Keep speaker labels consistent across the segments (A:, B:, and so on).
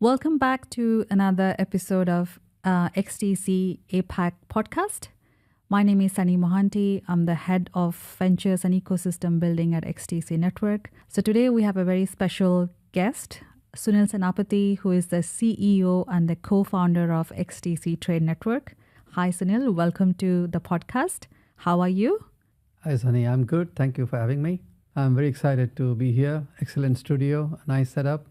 A: Welcome back to another episode of XDC APAC podcast. My name is Sunny Mohanty. I'm the head of ventures and ecosystem building at XDC Network. So today we have a very special guest, Sunil Senapati, who is the CEO and the co-founder of XDC Trade Network. Hi, Sunil. Welcome to the podcast. How are you?
B: Hi, Sunny. I'm good. Thank you for having me. I'm very excited to be here. Excellent studio, nice setup.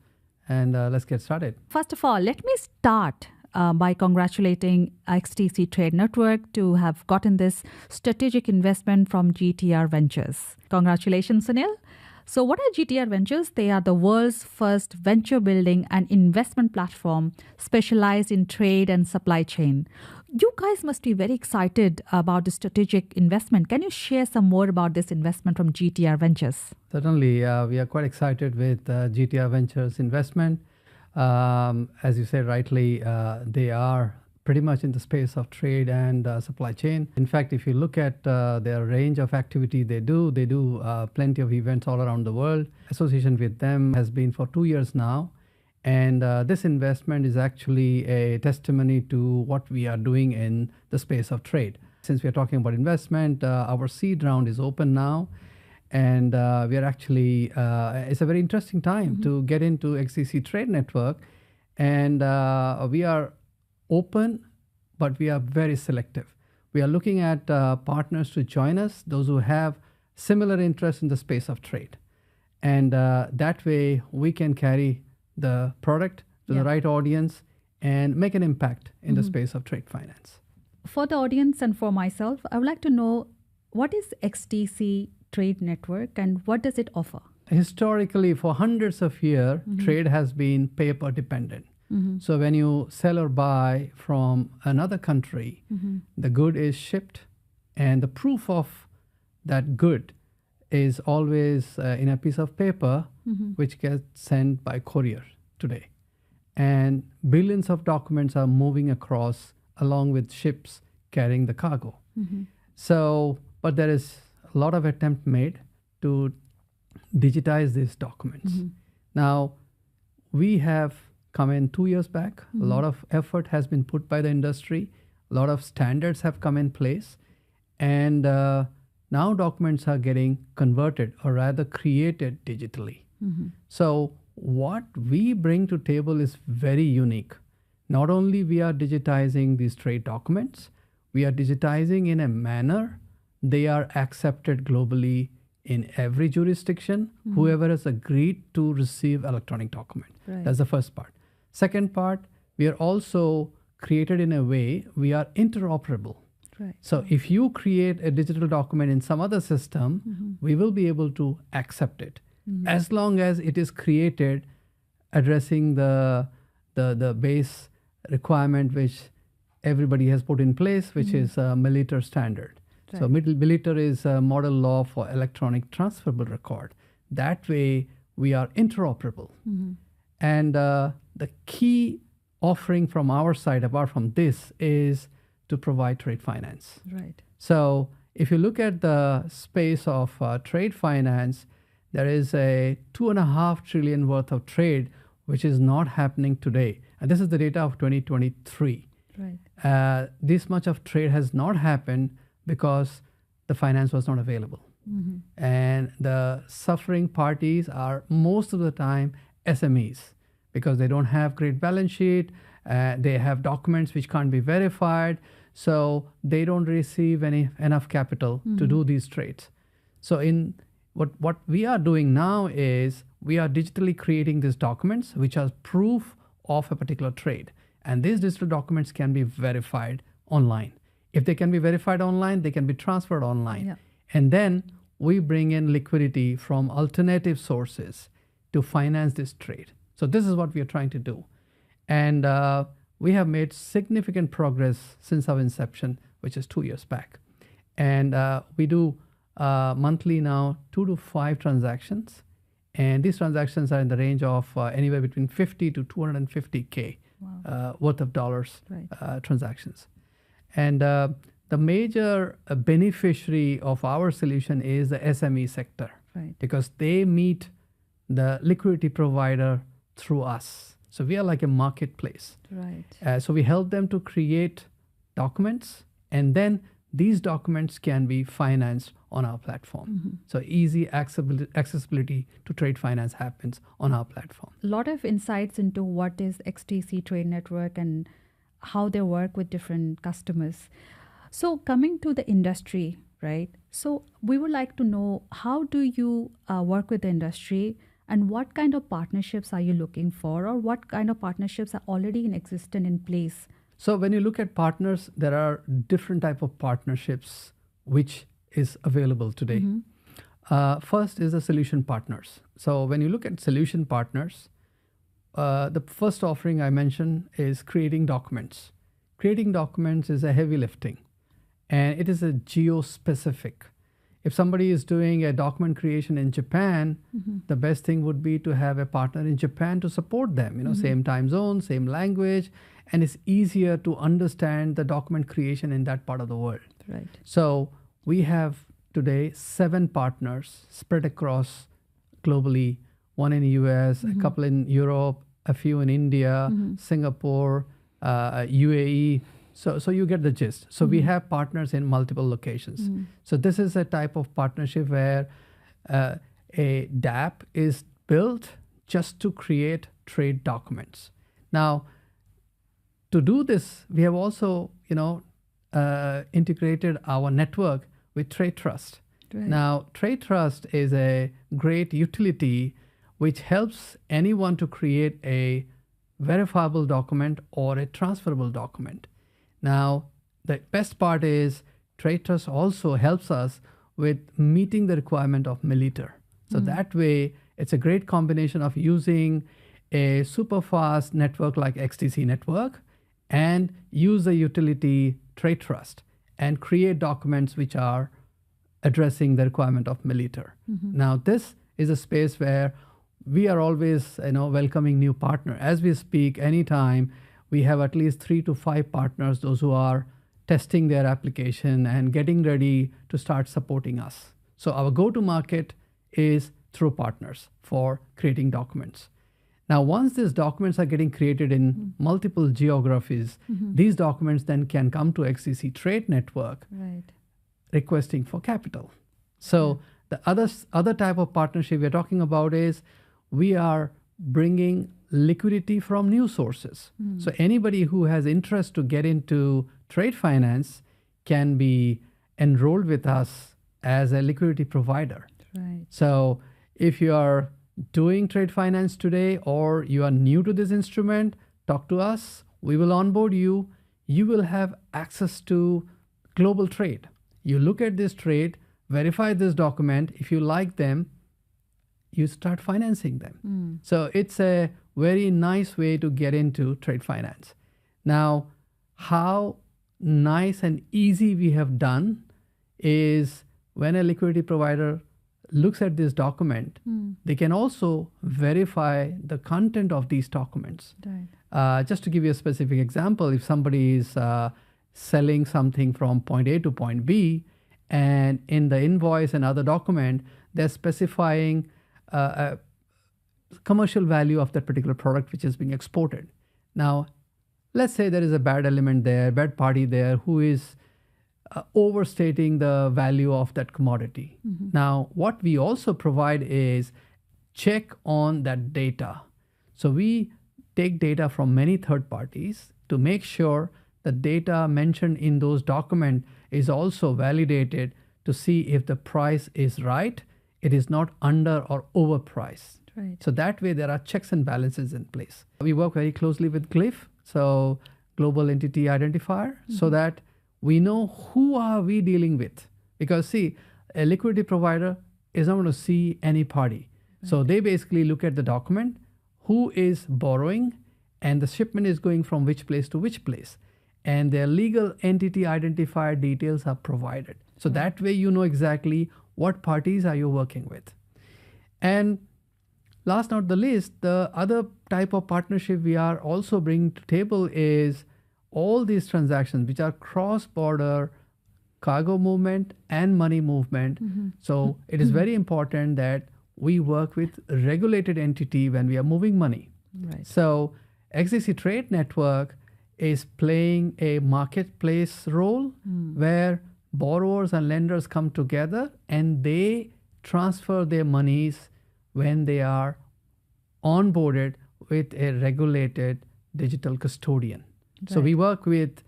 B: And let's get started.
A: First of all, let me start by congratulating XDC Trade Network to have gotten this strategic investment from GTR Ventures. Congratulations, Sunil. So what are GTR Ventures? They are the world's first venture building and investment platform specialized in trade and supply chain. You guys must be very excited about the strategic investment. Can you share some more about this investment from GTR Ventures?
B: Certainly, we are quite excited with GTR Ventures investment. As you said rightly, they are pretty much in the space of trade and supply chain. In fact, if you look at their range of activity they do plenty of events all around the world. Association with them has been for 2 years now. And this investment is actually a testimony to what we are doing in the space of trade. Since we are talking about investment, our seed round is open now. And we are actually, it's a very interesting time to get into XDC Trade Network. And we are open, but we are very selective. We are looking at partners to join us, those who have similar interests in the space of trade. And that way we can carry the product to the right audience and make an impact in the space of trade finance.
A: For the audience and for myself, I would like to know, what is XDC Trade Network and what does it offer?
B: Historically, for hundreds of years, trade has been paper dependent. So when you sell or buy from another country, the good is shipped and the proof of that good is always in a piece of paper, which gets sent by courier today. And billions of documents are moving across along with ships carrying the cargo. So, but there is a lot of attempt made to digitize these documents. Now, we have come in 2 years back. A lot of effort has been put by the industry. A lot of standards have come in place. And now documents are getting converted or rather created digitally. So what we bring to table is very unique. Not only we are digitizing these trade documents, we are digitizing in a manner they are accepted globally in every jurisdiction, whoever has agreed to receive electronic document. That's the first part. Second part, we are also created in a way we are interoperable. So if you create a digital document in some other system, we will be able to accept it as long as it is created addressing the base requirement which everybody has put in place, which is a milliliter standard. So milliliter is a model law for electronic transferable record. That way we are interoperable. And the key offering from our side, apart from this, is to provide trade finance. So if you look at the space of trade finance, there is a $2.5 trillion worth of trade which is not happening today. And this is the data of 2023. This much of trade has not happened because the finance was not available. And the suffering parties are most of the time SMEs because they don't have great balance sheet. They have documents which can't be verified. So they don't receive enough capital to do these trades. So in what we are doing now is we are digitally creating these documents which are proof of a particular trade. And these digital documents can be verified online. If they can be verified online, they can be transferred online. And then we bring in liquidity from alternative sources to finance this trade. So this is what we are trying to do. And we have made significant progress since our inception, which is 2 years back. And we do monthly now 2 to 5 transactions. And these transactions are in the range of anywhere between 50 to 250K worth of dollars transactions. And the major beneficiary of our solution is the SME sector because they meet the liquidity provider through us. So we are like a marketplace.
A: Right.
B: So we help them to create documents, and then these documents can be financed on our platform. So easy accessibility to trade finance happens on our platform.
A: A lot of insights into what is XDC Trade Network and how they work with different customers. So coming to the industry, right? So we would like to know, how do you work with the industry, and what kind of partnerships are you looking for, or what kind of partnerships are already in place?
B: So when you look at partners, there are different type of partnerships which is available today. First is the solution partners. So when you look at solution partners, the first offering I mentioned is creating documents. Creating documents is a heavy lifting, and it is a geo-specific. If somebody is doing a document creation in Japan, the best thing would be to have a partner in Japan to support them. Same time zone, same language, and it's easier to understand the document creation in that part of the world.
A: Right.
B: So we have today 7 partners spread across globally, one in the US, a couple in Europe, a few in India, Singapore, UAE. So you get the gist. So we have partners in multiple locations. So this is a type of partnership where a DApp is built just to create trade documents. Now, to do this, we have also, integrated our network with Trade Trust.
A: Right.
B: Now, Trade Trust is a great utility which helps anyone to create a verifiable document or a transferable document. Now, the best part is Trade Trust also helps us with meeting the requirement of milliliter. So that way, it's a great combination of using a super fast network like XDC network and use the utility Trade Trust and create documents which are addressing the requirement of milliliter. Now, this is a space where we are always welcoming new partner. As we speak, anytime, we have at least 3 to 5 partners, those who are testing their application and getting ready to start supporting us. So our go-to-market is through partners for creating documents. Now, once these documents are getting created in multiple geographies, these documents then can come to XDC Trade Network,
A: Right.
B: requesting for capital. So the other type of partnership we're talking about is we are bringing liquidity from new sources. So anybody who has interest to get into trade finance can be enrolled with us as a liquidity provider.
A: Right.
B: So if you are doing trade finance today or you are new to this instrument, talk to us. We will onboard you. You will have access to global trade. You look at this trade, verify this document. If you like them, you start financing them. So it's a very nice way to get into trade finance. Now, how nice and easy we have done is when a liquidity provider looks at this document, they can also verify the content of these documents.
A: Right.
B: Just to give you a specific example, if somebody is selling something from point A to point B, and in the invoice and other document, they're specifying a commercial value of that particular product which is being exported. Now, let's say there is a bad element there, bad party there who is overstating the value of that commodity. Now, what we also provide is check on that data. So we take data from many third parties to make sure the data mentioned in those documents is also validated to see if the price is right, it is not under or overpriced.
A: Right.
B: So that way there are checks and balances in place. We work very closely with Glyph, so Global Entity Identifier, so that we know who are we dealing with. Because see, a liquidity provider is not going to see any party. Right. So they basically look at the document, who is borrowing, and the shipment is going from which place to which place. And their legal entity identifier details are provided. So that way you know exactly what parties are you working with. And last not the least, the other type of partnership we are also bringing to table is all these transactions which are cross-border cargo movement and money movement. So it is very important that we work with regulated entity when we are moving money.
A: Right.
B: So XDC Trade Network is playing a marketplace role where borrowers and lenders come together and they transfer their monies when they are onboarded with a regulated digital custodian. So
A: Right.
B: we work with a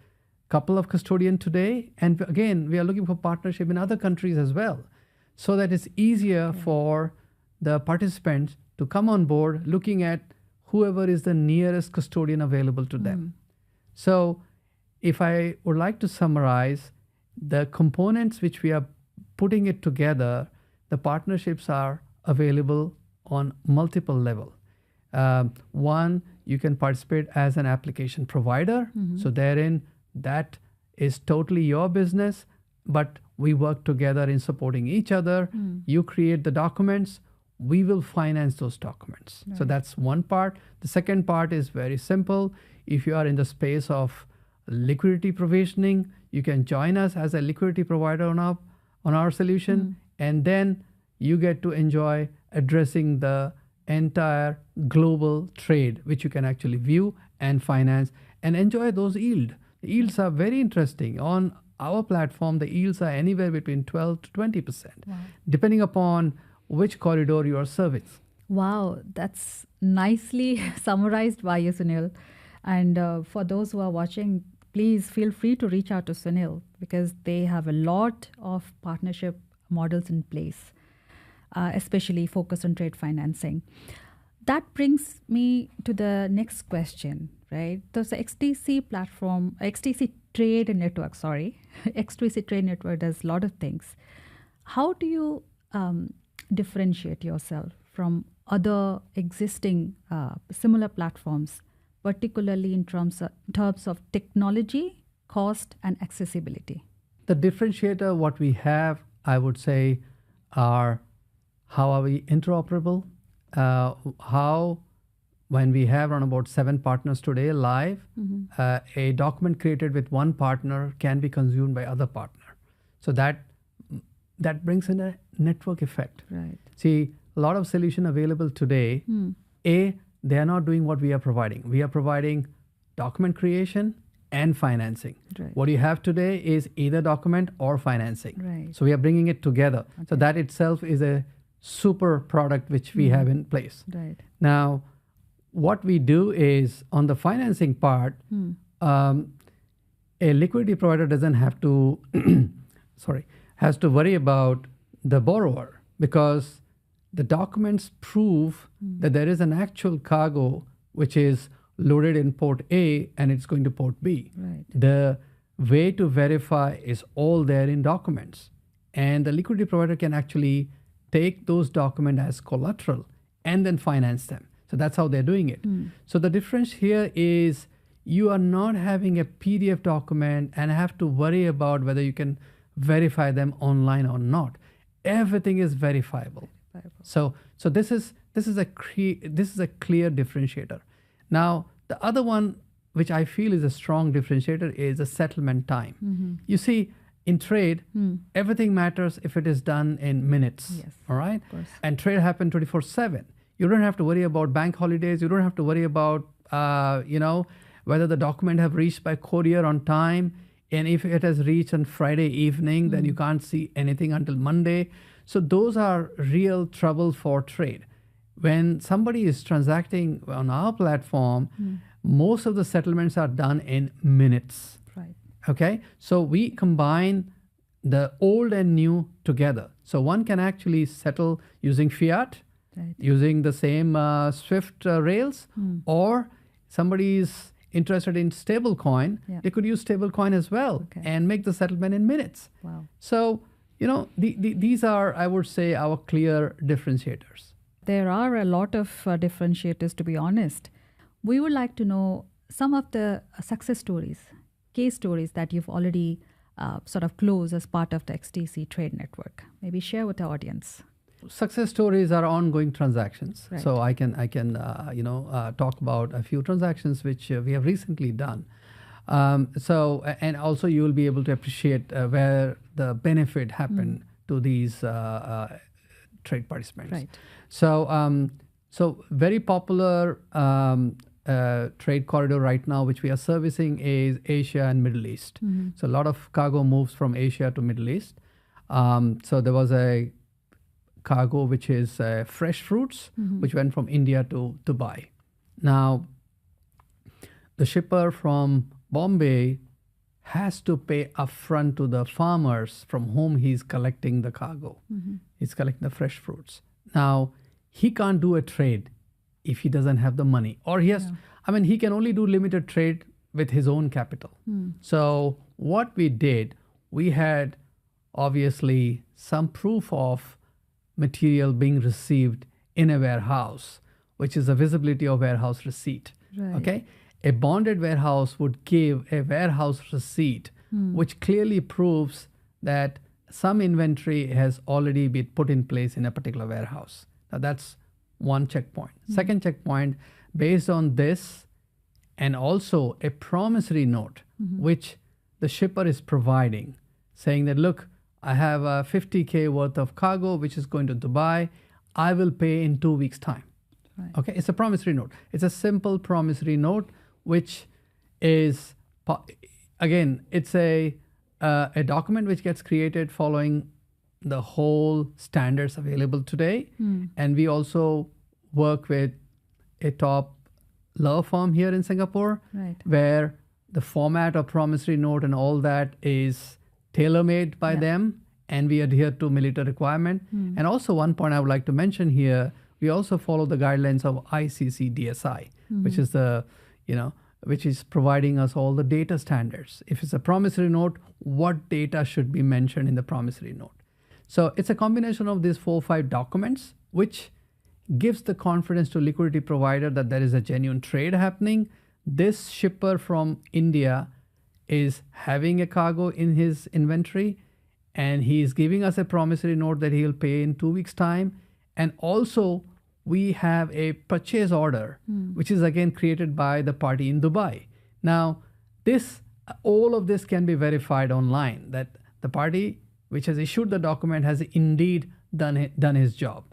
B: couple of custodian today, and again, we are looking for partnership in other countries as well, so that it's easier for the participants to come on board looking at whoever is the nearest custodian available to them. So if I would like to summarize the components which we are putting it together, the partnerships are available on multiple levels. One, you can participate as an application provider. So therein, that is totally your business, but we work together in supporting each other. You create the documents, we will finance those documents. So that's one part. The second part is very simple. If you are in the space of liquidity provisioning, you can join us as a liquidity provider on our solution, and then you get to enjoy addressing the entire global trade, which you can actually view and finance and enjoy those yields. The yields are very interesting. On our platform, the yields are anywhere between 12 to 20%, depending upon which corridor you are serving.
A: Wow, that's nicely summarized by you, Sunil. And for those who are watching, please feel free to reach out to Sunil because they have a lot of partnership models in place, especially focused on trade financing. That brings me to the next question, right? So the XDC platform, XDC Trade Network, XDC Trade Network does a lot of things. How do you differentiate yourself from other existing similar platforms, particularly in terms of technology, cost, and accessibility?
B: The differentiator, what we have, I would say, are how are we interoperable? How, when we have around about 7 partners today live, a document created with one partner can be consumed by other partner. So that brings in a network effect.
A: Right.
B: See, a lot of solution available today, they are not doing what we are providing. We are providing document creation and financing.
A: Right.
B: What you have today is either document or financing.
A: Right.
B: So we are bringing it together. So that itself is a super product which we have in place.
A: Right.
B: Now, what we do is on the financing part, a liquidity provider doesn't have to, has to worry about the borrower because the documents prove that there is an actual cargo which is loaded in port A and it's going to port B.
A: Right.
B: The way to verify is all there in documents. And the liquidity provider can actually take those documents as collateral and then finance them. So that's how they're doing it. So the difference here is you are not having a PDF document and have to worry about whether you can verify them online or not. Everything is verifiable. So this is a clear differentiator. Now the other one which I feel is a strong differentiator is the settlement time. You see, in trade, everything matters if it is done in minutes.
A: Yes,
B: all right?
A: of course.
B: And trade happens 24/7. You don't have to worry about bank holidays. You don't have to worry about whether the document have reached by courier on time. And if it has reached on Friday evening, then you can't see anything until Monday. So those are real trouble for trade. When somebody is transacting on our platform, most of the settlements are done in minutes.
A: Right.
B: Okay, so we combine the old and new together. So one can actually settle using fiat,
A: Right.
B: using the same Swift rails, or somebody is interested in stable coin, they could use stable coin as well and make the settlement in minutes.
A: Wow.
B: So, these are, I would say, our clear differentiators.
A: There are a lot of differentiators, to be honest. We would like to know some of the success stories, case stories that you've already sort of closed as part of the XDC Trade Network. Maybe share with the audience.
B: Success stories are ongoing transactions.
A: Right.
B: So I can talk about a few transactions which we have recently done. And also you will be able to appreciate where the benefit happened to these trade participants.
A: Right.
B: So So very popular trade corridor right now, which we are servicing, is Asia and Middle East. So a lot of cargo moves from Asia to Middle East. So there was a cargo which is fresh fruits, which went from India to Dubai. Now, the shipper from Bombay has to pay upfront to the farmers from whom he's collecting the cargo. He's collecting the fresh fruits. Now, he can't do a trade if he doesn't have the money, or he has, he can only do limited trade with his own capital. So what we did, we had obviously some proof of material being received in a warehouse, which is a visibility of warehouse receipt.
A: Right.
B: Okay. A bonded warehouse would give a warehouse receipt, which clearly proves that some inventory has already been put in place in a particular warehouse. Now that's one checkpoint. Second checkpoint, based on this, and also a promissory note, which the shipper is providing, saying that, look, I have a 50K worth of cargo, which is going to Dubai. I will pay in 2 weeks' time.
A: Right.
B: Okay, it's a promissory note. It's a simple promissory note, which is, again, it's a document which gets created following the whole standards available today. And we also work with a top law firm here in Singapore,
A: Right.
B: where the format of promissory note and all that is tailor-made by them, and we adhere to military requirement. And also one point I would like to mention here, we also follow the guidelines of ICC DSI, which is the, which is providing us all the data standards. If it's a promissory note, what data should be mentioned in the promissory note? So it's a combination of these 4 or 5 documents, which gives the confidence to liquidity provider that there is a genuine trade happening. This shipper from India is having a cargo in his inventory, and he is giving us a promissory note that he'll pay in 2 weeks' time. And also, we have a purchase order, which is again created by the party in Dubai. Now, all of this can be verified online, that the party which has issued the document has indeed done his job.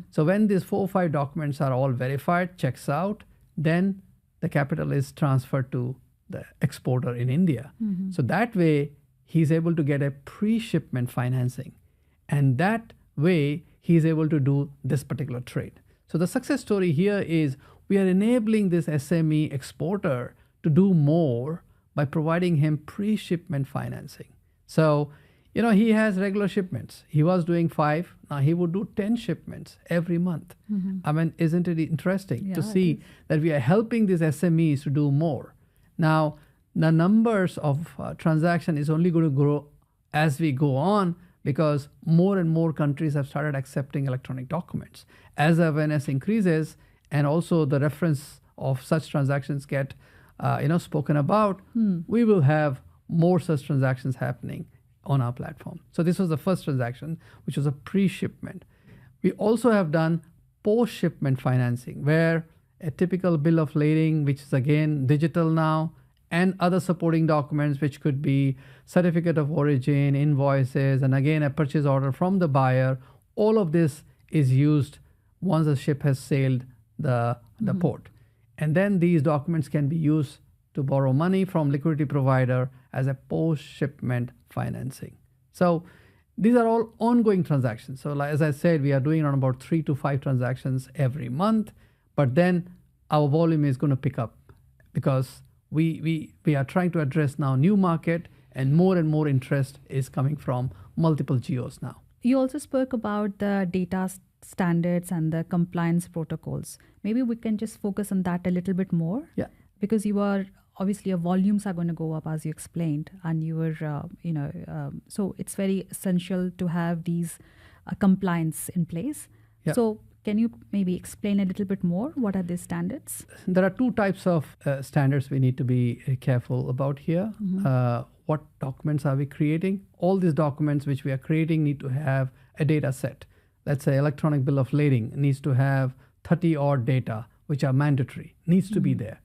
B: So when these 4 or 5 documents are all verified, checks out, then the capital is transferred to the exporter in India. So that way, he's able to get a pre-shipment financing. And that way, he's able to do this particular trade. So the success story here is we are enabling this SME exporter to do more by providing him pre-shipment financing. So, he has regular shipments. He was doing 5. Now he would do 10 shipments every month. Isn't it interesting to see that we are helping these SMEs to do more? Now, the numbers of transaction is only going to grow as we go on, because more and more countries have started accepting electronic documents. As awareness increases, and also the reference of such transactions get spoken about, we will have more such transactions happening on our platform. So this was the first transaction, which was a pre-shipment. We also have done post-shipment financing, where a typical bill of lading, which is again digital now, and other supporting documents, which could be certificate of origin, invoices, and again a purchase order from the buyer. All of this is used once the ship has sailed the port. And then these documents can be used to borrow money from liquidity provider as a post-shipment financing. So these are all ongoing transactions. So as I said, we are doing around about 3 to 5 transactions every month, but then our volume is going to pick up, because we are trying to address now new market, and more interest is coming from multiple geos now.
A: You also spoke about the data standards and the compliance protocols. Maybe we can just focus on that a little bit more.
B: Yeah.
A: Because obviously your volumes are going to go up, as you explained, and you were, so it's very essential to have these compliance in place.
B: Yeah.
A: So can you maybe explain a little bit more? What are these standards?
B: There are 2 types of standards we need to be careful about here. What documents are we creating? All these documents which we are creating need to have a data set. Let's say electronic bill of lading needs to have 30 odd data, which are mandatory, needs to be there.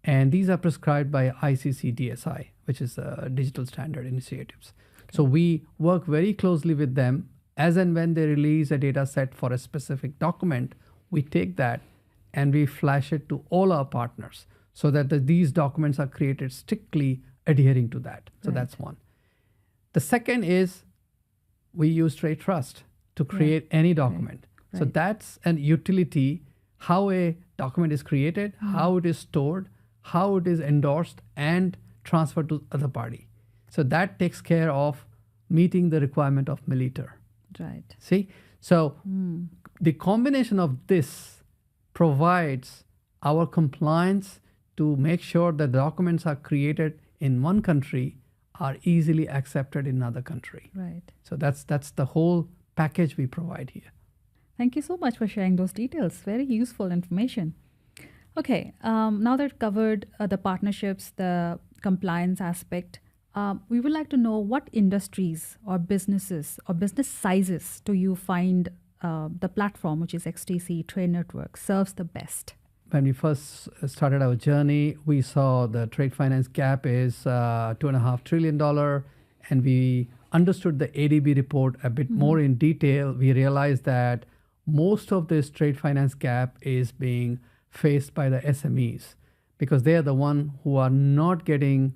B: And these are prescribed by ICC DSI, which is Digital Standard Initiatives. Okay. So we work very closely with them. As and when they release a data set for a specific document, we take that and we flash it to all our partners so that these documents are created strictly adhering to that. So that's one. The second is we use Trade Trust to create any document. So that's an utility, how a document is created, how it is stored, how it is endorsed and transferred to other party. So that takes care of meeting the requirement of milliliter.
A: Right.
B: See? So the combination of this provides our compliance to make sure that documents are created in one country are easily accepted in another country.
A: Right.
B: So that's the whole package we provide here.
A: Thank you so much for sharing those details. Very useful information. Okay, now that we've covered the partnerships, the compliance aspect, we would like to know what industries or businesses or business sizes do you find the platform, which is XDC Trade Network, serves the best?
B: When we first started our journey, we saw the trade finance gap is $2.5 trillion, and we understood the ADB report a bit more in detail. We realized that most of this trade finance gap is being faced by the SMEs because they are the one who are not getting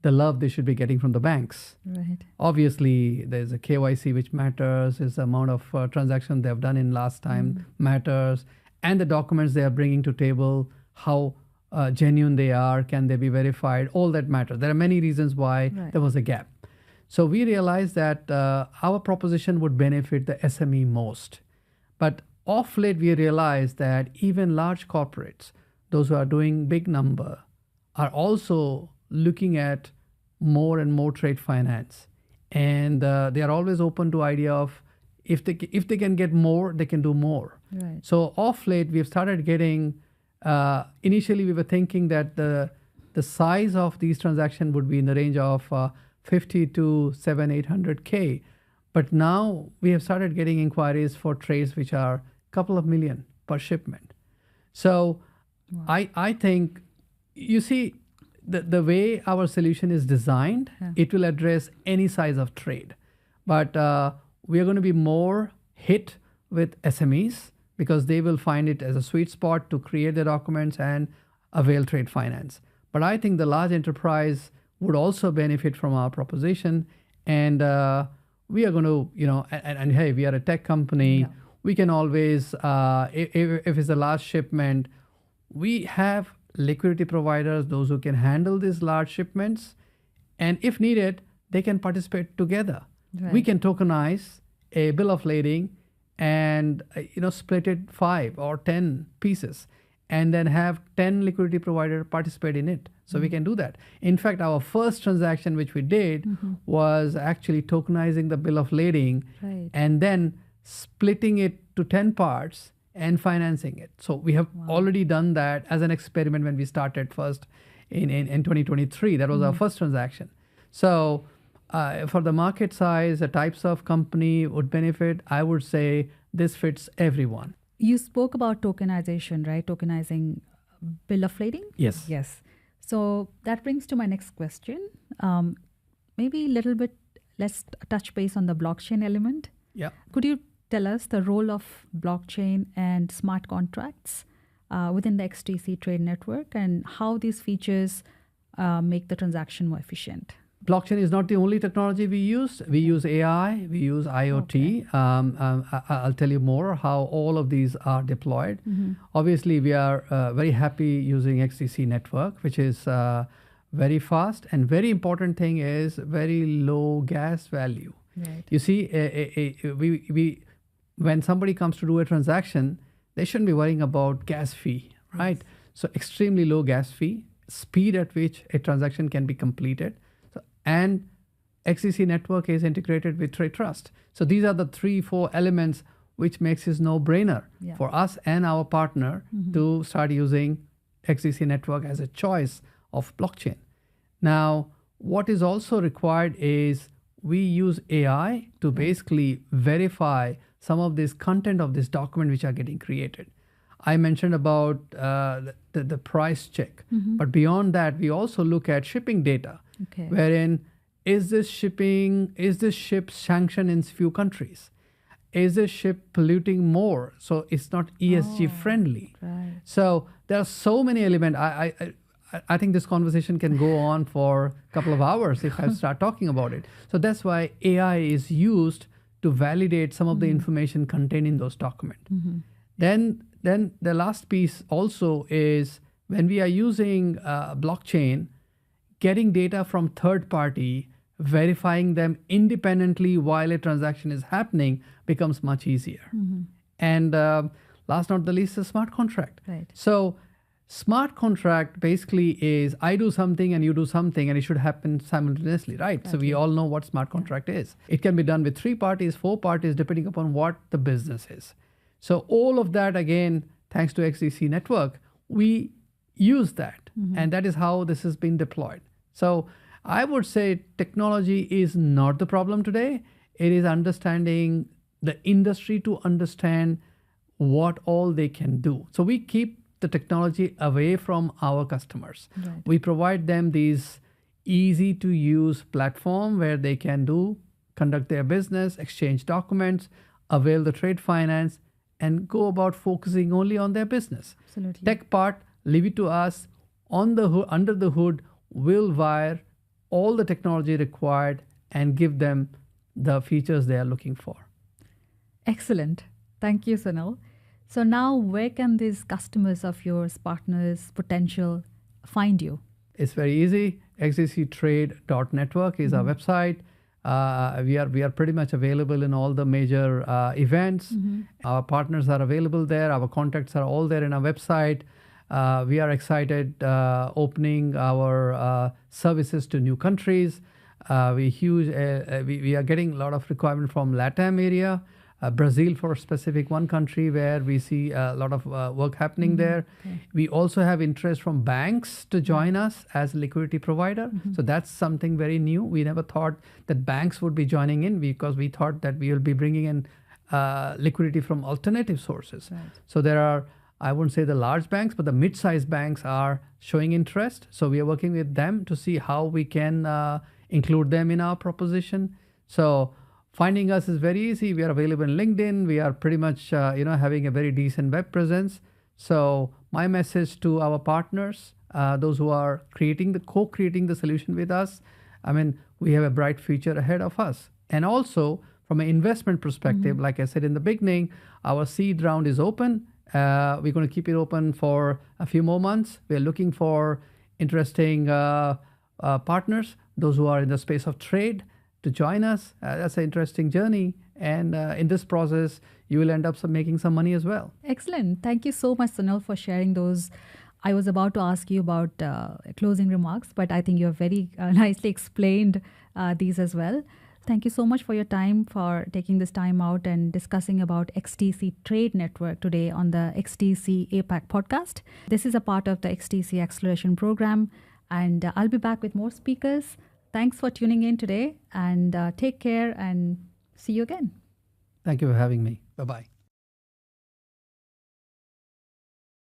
B: the love they should be getting from the banks.
A: Right.
B: Obviously, there's a KYC which matters, there's the amount of transactions they have done in last time matters, and the documents they are bringing to table, how genuine they are, can they be verified, all that matters. There are many reasons why there was a gap. So we realized that our proposition would benefit the SME most. But off late, we realized that even large corporates, those who are doing big number, are also looking at more and more trade finance. And they are always open to idea of if they can get more, they can do more.
A: Right.
B: So off late, we've started getting, initially we were thinking that the size of these transactions would be in the range of 50 to 800K. But now we have started getting inquiries for trades which are a couple of million per shipment. So I think, you see, the way our solution is designed, it will address any size of trade. But we are going to be more hit with SMEs because they will find it as a sweet spot to create the documents and avail trade finance. But I think the large enterprise would also benefit from our proposition. And we are going to, and hey, we are a tech company. Yeah. We can always, if it's a large shipment, we have liquidity providers, those who can handle these large shipments. And if needed, they can participate together. Right. We can tokenize a bill of lading and split it 5 or 10 pieces and then have 10 liquidity providers participate in it. So we can do that. In fact, our first transaction which we did was actually tokenizing the bill of lading and then splitting it to 10 parts and financing it. So we have already done that as an experiment when we started first in 2023. That was our first transaction. So for the market size, the types of company would benefit, I would say this fits everyone.
A: You spoke about tokenization, right? Tokenizing bill of lading?
B: Yes.
A: Yes. So that brings to my next question. Maybe a little bit, let's touch base on the blockchain element.
B: Yeah.
A: Could you tell us the role of blockchain and smart contracts within the XDC Trade Network and how these features make the transaction more efficient?
B: Blockchain is not the only technology we use. We use AI, we use IoT. Okay. I'll tell you more how all of these are deployed. Obviously, we are very happy using XDC network, which is very fast, and very important thing is very low gas value.
A: Right.
B: You see, we when somebody comes to do a transaction, they shouldn't be worrying about gas fee, right? Yes. So extremely low gas fee, speed at which a transaction can be completed. And XDC network is integrated with Trade Trust. So these are the 3-4 elements which makes it no-brainer for us and our partner to start using XDC network as a choice of blockchain. Now, what is also required is we use AI to basically verify some of this content of this document which are getting created. I mentioned about the price check, but beyond that, we also look at shipping data.
A: Okay.
B: Wherein is this ship sanctioned in few countries? is the ship polluting more? So it's not ESG friendly.
A: Right.
B: So there are so many elements. I think this conversation can go on for a couple of hours if I start talking about it. So that's why AI is used to validate some of the information contained in those documents. Then the last piece also is when we are using blockchain, getting data from third party, verifying them independently while a transaction is happening becomes much easier. And last not the least, a smart contract.
A: Right.
B: So smart contract basically is I do something and you do something and it should happen simultaneously, right? So we all know what smart contract is. It can be done with 3 parties, 4 parties, depending upon what the business is. So all of that, again, thanks to XDC network, we use that. And that is how this has been deployed. So I would say technology is not the problem today. It is understanding the industry to understand what all they can do. So we keep the technology away from our customers.
A: Right.
B: We provide them these easy to use platform where they can conduct their business, exchange documents, avail the trade finance, and go about focusing only on their business.
A: Absolutely.
B: Tech part, leave it to us. Under the hood, we'll wire all the technology required and give them the features they are looking for.
A: Excellent. Thank you, Sunil. So now where can these customers of yours, partners, potential, find you?
B: It's very easy. xdctrade.network is our website. We are pretty much available in all the major events. Our partners are available there. Our contacts are all there in our website. We are excited opening our services to new countries. We are getting a lot of requirement from LATAM area. Brazil for specific one country where we see a lot of work happening there.
A: Okay.
B: We also have interest from banks to join us as a liquidity provider. So that's something very new. We never thought that banks would be joining in because we thought that we will be bringing in liquidity from alternative sources.
A: Right.
B: So there are, I wouldn't say the large banks, but the mid-sized banks are showing interest. So we are working with them to see how we can include them in our proposition. So finding us is very easy. We are available in LinkedIn. We are pretty much, having a very decent web presence. So my message to our partners, those who are co-creating the solution with us, we have a bright future ahead of us. And also from an investment perspective, like I said in the beginning, our seed round is open. We're going to keep it open for a few more months. We're looking for interesting partners, those who are in the space of trade, to join us. That's an interesting journey. And in this process, you will end up making some money as well.
A: Excellent. Thank you so much, Sunil, for sharing those. I was about to ask you about closing remarks, but I think you have very nicely explained these as well. Thank you so much for your time, for taking this time out and discussing about XDC Trade Network today on the XDC APAC podcast. This is a part of the XDC Acceleration Program, and I'll be back with more speakers. Thanks for tuning in today, and take care and see you again.
B: Thank you for having me. Bye-bye.